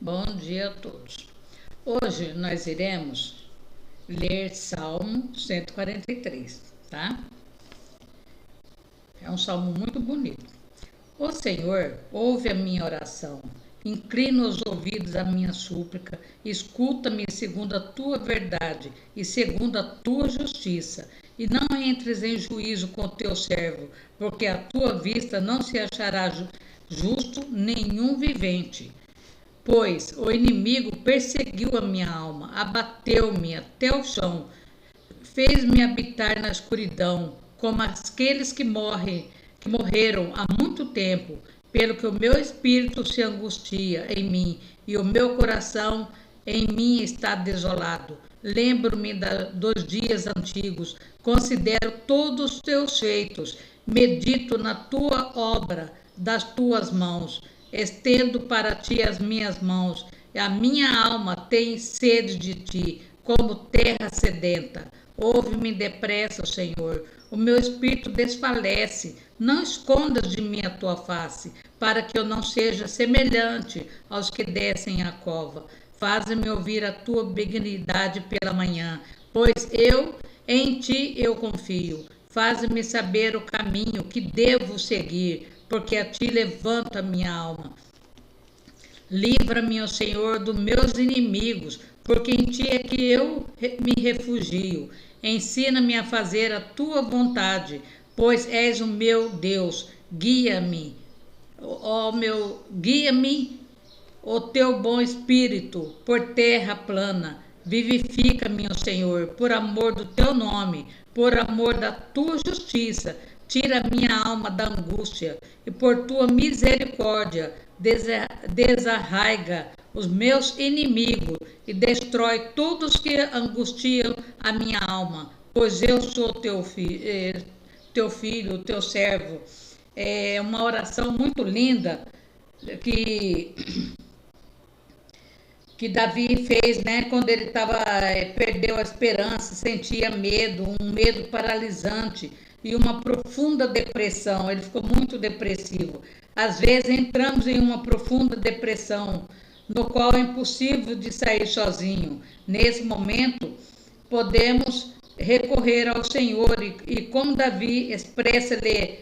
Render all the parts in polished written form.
Bom dia a todos. Hoje nós iremos ler Salmo 143, tá? É um salmo muito bonito. Ó Senhor, ouve a minha oração, inclina os ouvidos à minha súplica, escuta-me segundo a tua verdade e segundo a tua justiça, e não entres em juízo com o teu servo, porque à tua vista não se achará justo nenhum vivente. Pois o inimigo perseguiu a minha alma, abateu-me até o chão, fez-me habitar na escuridão, como aqueles que morreram há muito tempo, pelo que o meu espírito se angustia em mim, e o meu coração em mim está desolado. Lembro-me dos dias antigos, considero todos os teus feitos, medito na tua obra das tuas mãos. Estendo para ti as minhas mãos, e a minha alma tem sede de ti, como terra sedenta. Ouve-me depressa, Senhor. O meu espírito desfalece. Não escondas de mim a tua face, para que eu não seja semelhante aos que descem à cova. Faze-me ouvir a tua benignidade pela manhã, pois em ti eu confio. Faze-me saber o caminho que devo seguir, porque a ti levanto a minha alma. Livra-me, ó Senhor, dos meus inimigos, porque em ti é que eu me refugio. Ensina-me a fazer a tua vontade, pois és o meu Deus. Guia-me, guia-me o teu bom espírito por terra plana. Vivifica-me, ó Senhor, por amor do teu nome, por amor da tua justiça. Tira minha alma da angústia e por tua misericórdia desarraiga os meus inimigos e destrói todos que angustiam a minha alma, pois eu sou teu filho, teu servo. É uma oração muito linda que Davi fez, né, quando ele perdeu a esperança, sentia medo, um medo paralisante e uma profunda depressão. Ele ficou muito depressivo. Às vezes entramos em uma profunda depressão, no qual é impossível de sair sozinho. Nesse momento, podemos recorrer ao Senhor e como Davi expressa-lhe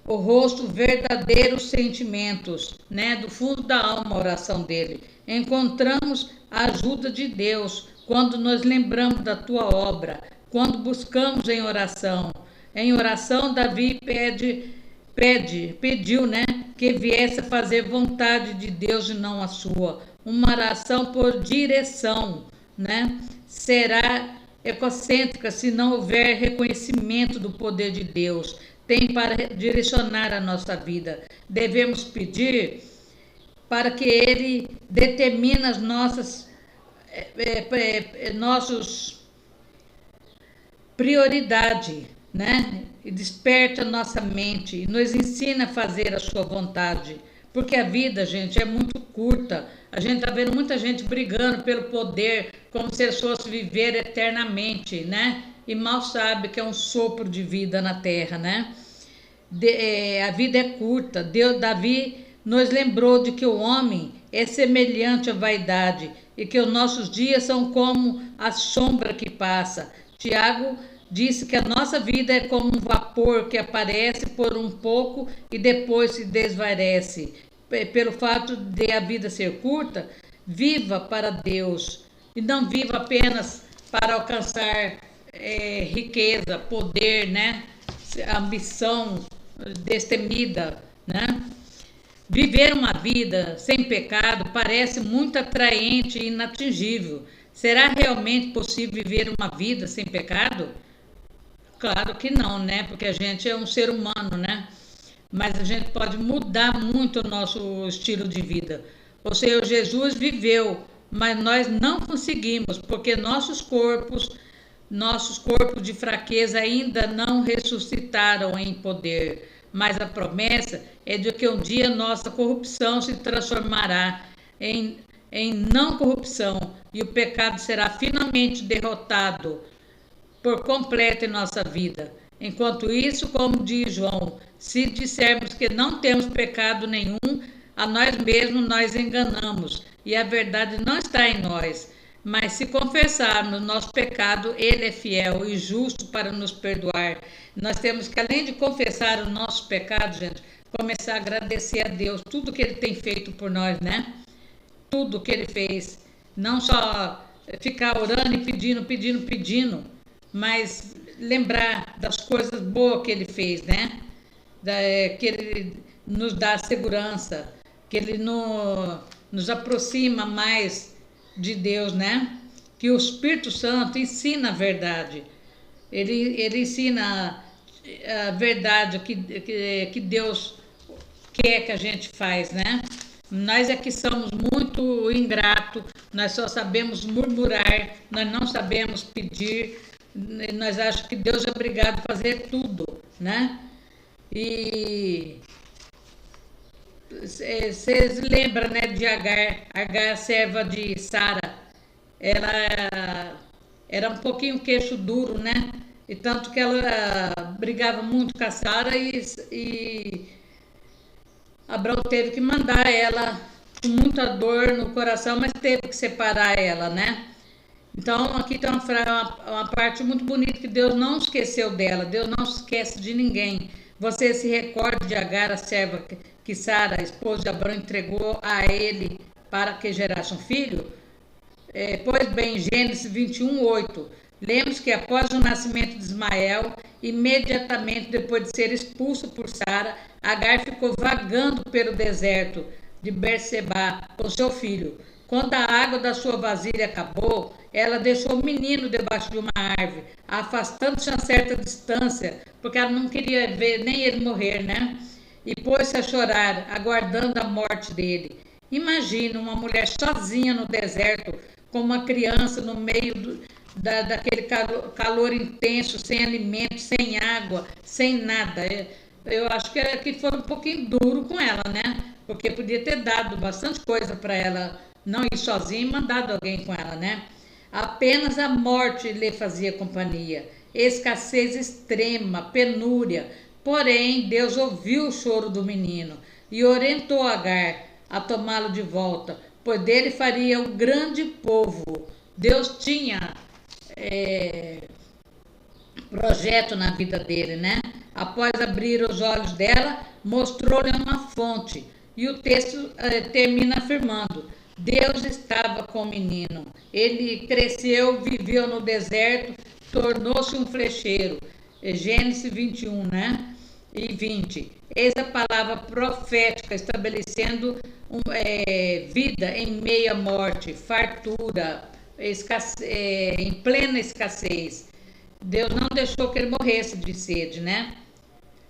o rosto, verdadeiros sentimentos, né, do fundo da alma, a oração dele. Encontramos a ajuda de Deus quando nos lembramos da tua obra, quando buscamos em oração. Em oração, Davi pediu, né, que viesse a fazer vontade de Deus e não a sua. Uma oração por direção, né, será egocêntrica se não houver reconhecimento do poder de Deus. Tem para direcionar a nossa vida. Devemos pedir para que Ele determine as nossas prioridades, né? E desperte a nossa mente e nos ensina a fazer a sua vontade. Porque a vida, gente, é muito curta. A gente está vendo muita gente brigando pelo poder, como se eles fossem viver eternamente, né? E mal sabe que é um sopro de vida na terra, né? A vida é curta. Davi nos lembrou de que o homem é semelhante à vaidade e que os nossos dias são como a sombra que passa. Tiago disse que a nossa vida é como um vapor que aparece por um pouco e depois se desvanece. Pelo fato de a vida ser curta, viva para Deus e não viva apenas para alcançar riqueza, poder, né? Ambição destemida, né? Viver uma vida sem pecado parece muito atraente e inatingível. Será realmente possível viver uma vida sem pecado? Claro que não, né? Porque a gente é um ser humano, né? Mas a gente pode mudar muito o nosso estilo de vida. O Senhor Jesus viveu, mas nós não conseguimos, porque nossos corpos de fraqueza ainda não ressuscitaram em poder. Mas a promessa é de que um dia nossa corrupção se transformará em não corrupção e o pecado será finalmente derrotado por completo em nossa vida. Enquanto isso, como diz João, se dissermos que não temos pecado nenhum, a nós mesmos nós enganamos, e a verdade não está em nós. Mas se confessarmos nosso pecado, Ele é fiel e justo para nos perdoar. Nós temos que, além de confessar o nosso pecado, gente, começar a agradecer a Deus tudo que Ele tem feito por nós, né? Tudo que Ele fez. Não só ficar orando e pedindo, mas lembrar das coisas boas que Ele fez, né? Que Ele nos dá segurança, que Ele nos aproxima mais de Deus, né? Que o Espírito Santo ensina a verdade. Ele ensina a verdade que Deus quer que a gente faz, né? Nós é que somos muito ingratos, nós só sabemos murmurar, nós não sabemos pedir, nós achamos que Deus é obrigado a fazer tudo, né? E vocês lembram, né, de Agar, a serva de Sara? Ela era um pouquinho queixo duro, né? E tanto que ela brigava muito com a Sara e Abraão teve que mandar ela com muita dor no coração, mas teve que separar ela, né? Então aqui tem uma parte muito bonita que Deus não esqueceu dela, Deus não esquece de ninguém. Você se recorda de Agar, a serva que Sara, a esposa de Abraão, entregou a ele para que gerasse um filho? Pois bem, Gênesis 21:8. Lembre-se que após o nascimento de Ismael, imediatamente depois de ser expulso por Sara, Agar ficou vagando pelo deserto de Berseba com seu filho. Quando a água da sua vasilha acabou, ela deixou o menino debaixo de uma árvore, afastando-se a certa distância, porque ela não queria ver nem ele morrer, né? E pôs-se a chorar, aguardando a morte dele. Imagina uma mulher sozinha no deserto, com uma criança no meio daquele calor intenso, sem alimento, sem água, sem nada. Eu acho que foi um pouquinho duro com ela, né? Porque podia ter dado bastante coisa para ela não ir sozinha e mandado alguém com ela, né? Apenas a morte lhe fazia companhia, escassez extrema, penúria. Porém, Deus ouviu o choro do menino e orientou Agar a tomá-lo de volta, pois dele faria um grande povo. Deus tinha projeto na vida dele, né? Após abrir os olhos dela, mostrou-lhe uma fonte. E o texto termina afirmando: Deus estava com o menino. Ele cresceu, viveu no deserto, tornou-se um flecheiro. Gênesis 21, né? E 20. Eis a palavra profética estabelecendo vida em meio à morte, fartura, em plena escassez. Deus não deixou que ele morresse de sede, né?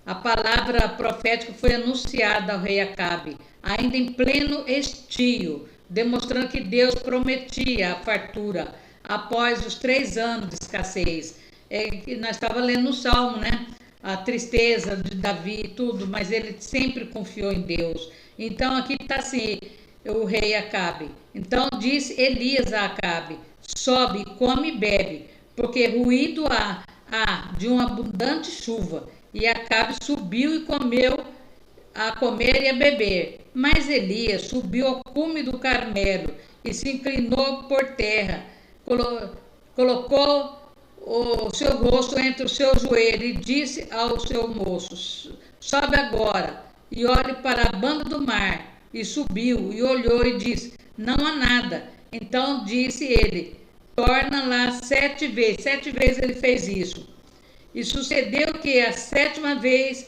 A palavra profética foi anunciada ao rei Acabe, ainda em pleno estio, demonstrando que Deus prometia a fartura após os 3 anos de escassez. Nós estávamos lendo no Salmo, né? A tristeza de Davi e tudo, mas ele sempre confiou em Deus. Então aqui está assim, o rei Acabe. Então disse Elias a Acabe: sobe, come e bebe, porque ruído há de uma abundante chuva. E Acabe subiu e comeu a comer e a beber. Mas Elias subiu ao cume do Carmelo e se inclinou por terra, colocou o seu rosto entre os seus joelhos e disse ao seu moço: sobe agora e olhe para a banda do mar. E subiu e olhou e disse: não há nada. Então disse ele: torna lá 7 vezes. 7 vezes ele fez isso. E sucedeu que a 7ª vez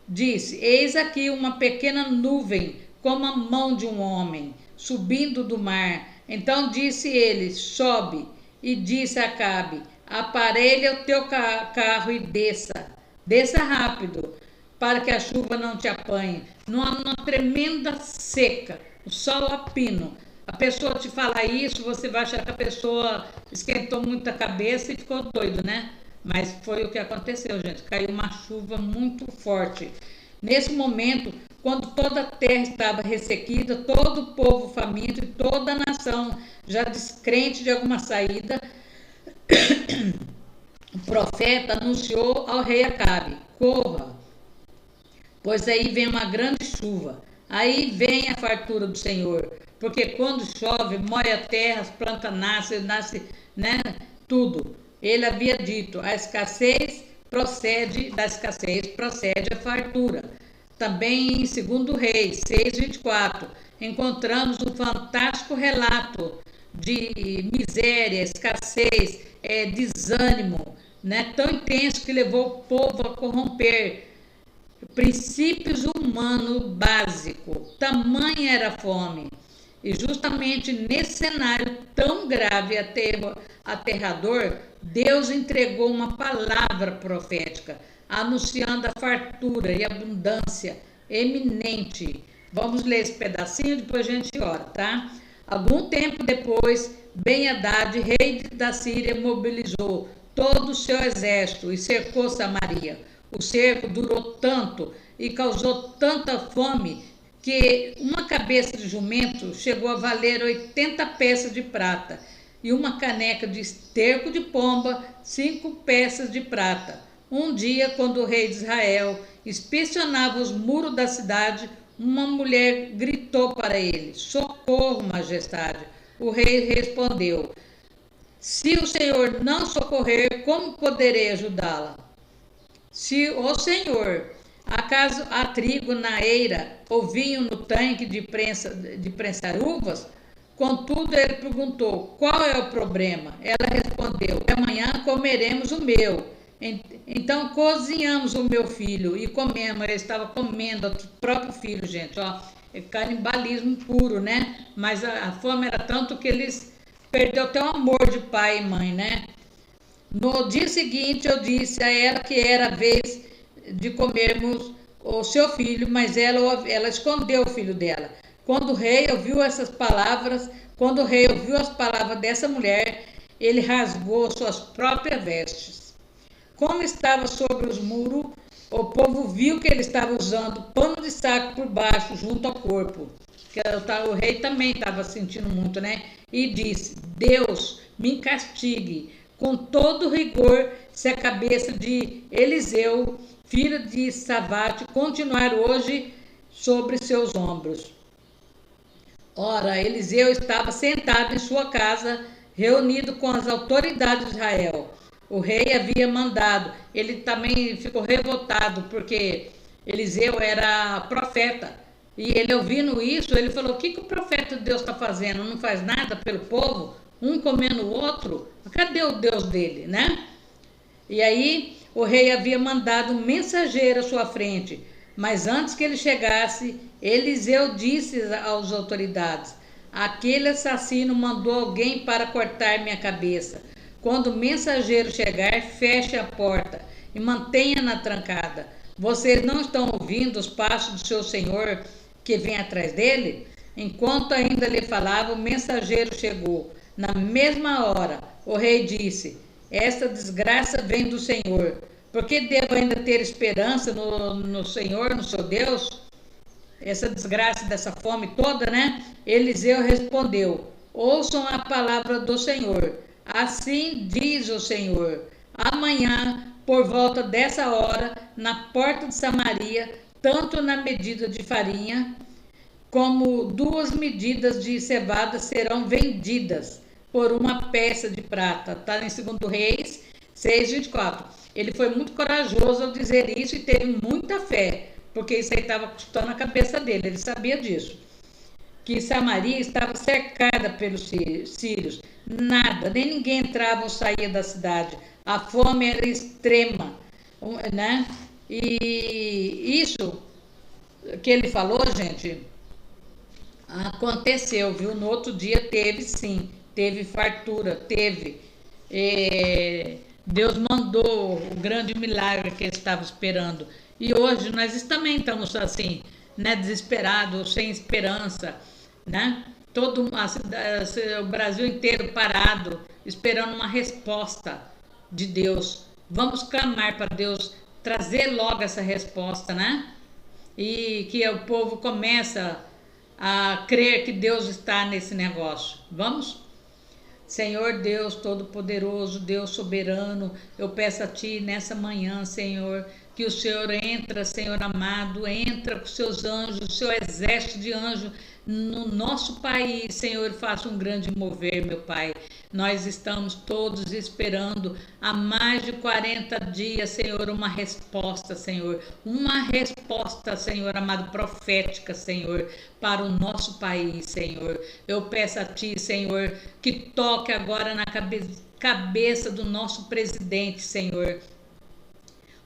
disse: eis aqui uma pequena nuvem, como a mão de um homem, subindo do mar. Então disse ele: sobe. E disse a Acabe: aparelha o teu carro e desça rápido, para que a chuva não te apanhe. Numa tremenda seca, o sol a pino. A pessoa te fala isso, você vai achar que a pessoa esquentou muito a cabeça e ficou doido, né? Mas foi o que aconteceu, gente. Caiu uma chuva muito forte. Nesse momento, quando toda a terra estava ressequida, todo o povo faminto e toda a nação já descrente de alguma saída, o profeta anunciou ao rei Acabe: corra, pois aí vem uma grande chuva. Aí vem a fartura do Senhor, porque quando chove, molha a terra, as plantas nasce, né, tudo. Ele havia dito, a escassez da escassez procede a fartura. Também em 2 Reis 6:24, encontramos um fantástico relato de miséria, escassez, desânimo, né, tão intenso que levou o povo a corromper princípios humanos básicos. Tamanha era a fome. E justamente nesse cenário tão grave e aterrador, Deus entregou uma palavra profética, anunciando a fartura e abundância eminente. Vamos ler esse pedacinho, depois a gente ora, tá? Algum tempo depois, Ben-Hadad, rei da Síria, mobilizou todo o seu exército e cercou Samaria. O cerco durou tanto e causou tanta fome que uma cabeça de jumento chegou a valer 80 peças de prata e uma caneca de esterco de pomba, 5 peças de prata. Um dia, quando o rei de Israel inspecionava os muros da cidade, uma mulher gritou para ele: "Socorro, majestade!" O rei respondeu: "Se o Senhor não socorrer, como poderei ajudá-la? Se o Senhor, acaso há trigo na eira ou vinho no tanque de prensar uvas?" Contudo, ele perguntou: "Qual é o problema?" Ela respondeu: "Amanhã comeremos o meu." Então cozinhamos o meu filho e comemos. Ele estava comendo o próprio filho, gente, ó. É canibalismo puro, né? Mas a fome era tanto que eles perdeu até o amor de pai e mãe, né? No dia seguinte, eu disse a ela que era a vez de comermos o seu filho, mas ela escondeu o filho dela. Quando o rei ouviu as palavras dessa mulher, ele rasgou suas próprias vestes. Como estava sobre os muros, o povo viu que ele estava usando pano de saco por baixo, junto ao corpo. O rei também estava sentindo muito, né? E disse: "Deus me castigue com todo rigor se a cabeça de Eliseu, filho de Safate, continuar hoje sobre seus ombros." Ora, Eliseu estava sentado em sua casa, reunido com as autoridades de Israel. O rei havia mandado, ele também ficou revoltado, porque Eliseu era profeta. E ele ouvindo isso, ele falou: "O que o profeta de Deus está fazendo? Não faz nada pelo povo? Um comendo o outro? Cadê o Deus dele, né?" E aí o rei havia mandado um mensageiro à sua frente, mas antes que ele chegasse, Eliseu disse às autoridades: "Aquele assassino mandou alguém para cortar minha cabeça. Quando o mensageiro chegar, feche a porta e mantenha-na trancada. Vocês não estão ouvindo os passos do seu senhor que vem atrás dele?" Enquanto ainda lhe falava, o mensageiro chegou. Na mesma hora, o rei disse: "Esta desgraça vem do Senhor. Por que devo ainda ter esperança no Senhor, no seu Deus?" Essa desgraça dessa fome toda, né? Eliseu respondeu: "Ouçam a palavra do Senhor. Assim diz o Senhor: amanhã, por volta dessa hora, na porta de Samaria, tanto na medida de farinha como 2 medidas de cevada serão vendidas por uma peça de prata." Está em 2 Reis 6:24. Ele foi muito corajoso ao dizer isso e teve muita fé, porque isso aí estava custando a cabeça dele, ele sabia disso. Que Samaria estava cercada pelos sírios. Nada, nem ninguém entrava ou saía da cidade. A fome era extrema, né? E isso que ele falou, gente, aconteceu, viu? No outro dia teve sim, teve fartura, teve. Deus mandou o grande milagre que ele estava esperando. E hoje nós também estamos assim, né? Desesperados, sem esperança, né? O Brasil inteiro parado, esperando uma resposta de Deus. Vamos clamar para Deus trazer logo essa resposta, né? E que o povo começa a crer que Deus está nesse negócio. Vamos? Senhor Deus Todo-Poderoso, Deus Soberano, eu peço a Ti nessa manhã, Senhor, que o Senhor entra, Senhor amado, entra com seus anjos, o seu exército de anjos no nosso país, Senhor, faça um grande mover, meu Pai. Nós estamos todos esperando há mais de 40 dias, Senhor, uma resposta, Senhor. Uma resposta, Senhor amado, profética, Senhor, para o nosso país, Senhor. Eu peço a Ti, Senhor, que toque agora na cabeça do nosso presidente, Senhor.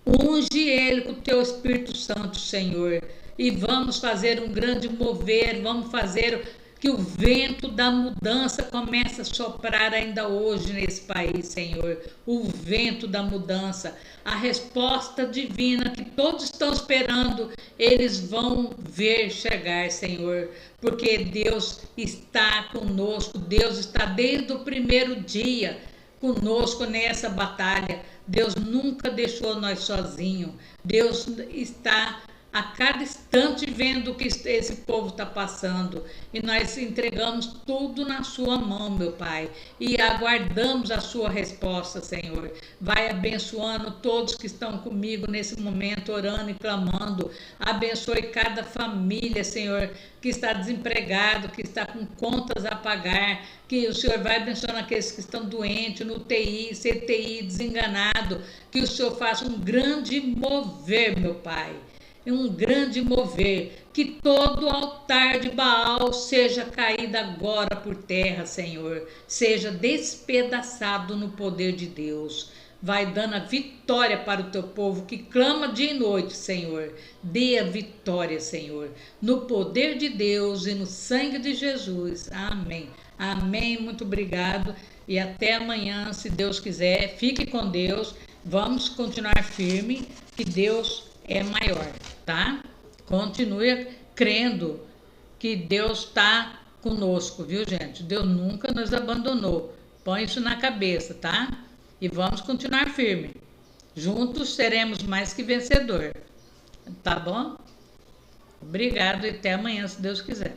Unge ele com o Teu Espírito Santo, Senhor. E vamos fazer um grande mover, vamos fazer que o vento da mudança comece a soprar ainda hoje nesse país, Senhor. O vento da mudança, a resposta divina que todos estão esperando, eles vão ver chegar, Senhor. Porque Deus está conosco, Deus está desde o primeiro dia conosco nessa batalha. Deus nunca deixou nós sozinhos. Deus está a cada instante vendo o que esse povo está passando, e nós entregamos tudo na sua mão, meu Pai, e aguardamos a sua resposta, Senhor. Vai abençoando todos que estão comigo nesse momento, orando e clamando. Abençoe cada família, Senhor, que está desempregado, que está com contas a pagar, que o Senhor vai abençoando aqueles que estão doentes, no UTI, CTI, desenganado, que o Senhor faça um grande mover, meu Pai. Um grande mover, que todo altar de Baal seja caído agora por terra, Senhor, seja despedaçado no poder de Deus. Vai dando a vitória para o teu povo que clama dia e noite, Senhor. Dê a vitória, Senhor, no poder de Deus e no sangue de Jesus. Amém. Amém. Muito obrigado e até amanhã, se Deus quiser. Fique com Deus. Vamos continuar firme, que Deus é maior, tá? Continue crendo que Deus está conosco, viu, gente? Deus nunca nos abandonou. Põe isso na cabeça, tá? E vamos continuar firme. Juntos seremos mais que vencedor. Tá bom? Obrigado e até amanhã, se Deus quiser.